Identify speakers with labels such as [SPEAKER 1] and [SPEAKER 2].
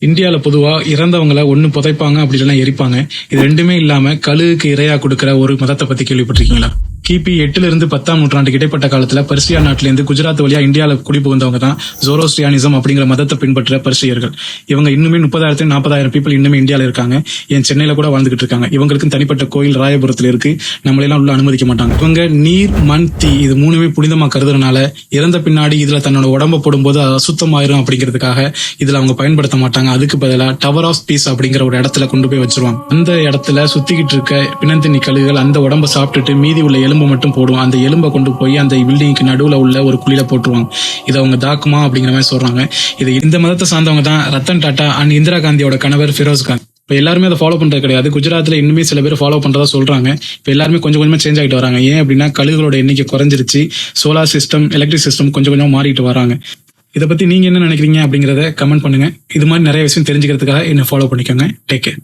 [SPEAKER 1] இந்தியால பொதுவா இறந்தவங்களை ஒண்ணு புதைப்பாங்க அப்படி இல்லைன்னா எரிப்பாங்க. இது ரெண்டுமே இல்லாம கழுகுக்கு இரையா கொடுக்கிற ஒரு மதத்தை பத்தி கேள்விப்பட்டிருக்கீங்களா? கிபி 8ல இருந்து 10ஆம் நூற்றாண்டுக்கு இடைப்பட்ட காலத்துல பர்சியா நாட்டில இருந்து குஜராத் வழியா இந்தியால குடிபுகுந்தவங்க தான் ஜோரோஸ்ட்ரியானிசம் அப்படிங்கிற மதத்தை பின்பற்ற பர்சியர்கள். இவங்க இன்னுமே 30,000 40,000 பீப்புள் இன்னுமே இந்தியால இருக்காங்க. ஏன் சென்னையில கூட வாழ்ந்துகிட்டு இருக்காங்க. இவங்களுக்கு தனிப்பட்ட கோயில் ராயபுரத்துல இருக்கு. நம்மளெல்லாம் உள்ள அனுமதிக்க மாட்டாங்க. இவங்க நீர், மண், தீ இது மூணுமே புனிதமா கருதுறதுனால இறந்த பின்னாடி இதுல தன்னோட உடம்ப போடும்போது அசுத்தமாயிரும் அப்படிங்கிறதுக்காக இதுல அவங்க பயன்படுத்த மாட்டாங்க. அதுக்கு பதிலா டவர் ஆஃப் பீஸ் அப்படிங்கிற ஒரு இடத்துல கொண்டு போய் வச்சிருவாங்க. அந்த இடத்துல சுத்திக்கிட்டு இருக்க பிணந்தினி கழுகுகள் அந்த உடம்ப சாப்பிட்டுட்டு மீதி உள்ள எலும்பு மட்டும் போடும். அந்த எலும்பை கொண்டு போய் அந்த பில்டிங்க்கு நடுவுல உள்ள ஒரு குழியில போட்டுருவாங்க. இதை அவங்க தாக்குமா அப்படிங்கிற மாதிரி சொல்றாங்க. இது இந்த மதத்தை சார்ந்தவங்க தான் ரத்தன் டாடா அண்ட் இந்திரா காந்தியோட கணவர் ஃபிரோஸ் கான். இப்ப எல்லாருமே அதை ஃபாலோ பண்றது கிடையாது. குஜராத்ல இன்னுமே சில பேர் ஃபாலோ பண்றதா சொல்றாங்க. இப்ப எல்லாருமே கொஞ்சம் கொஞ்சமா சேஞ்ச் ஆகிட்டு வராங்க. ஏன் அப்படின்னா கழுகுகளோட எண்ணிக்கை குறைஞ்சிருச்சு. சோலார் சிஸ்டம், எலக்ட்ரிக் சிஸ்டம் கொஞ்சம் கொஞ்சமா மாறிட்டு வராங்க. இதை பத்தி நீங்க என்ன நினைக்கிறீங்க அப்படிங்கறத கமெண்ட் பண்ணுங்க. இது மாதிரி நிறைய விஷயம் தெரிஞ்சுக்கிறதுக்காக என்ன ஃபாலோ பண்ணிக்கோங்க. Take care.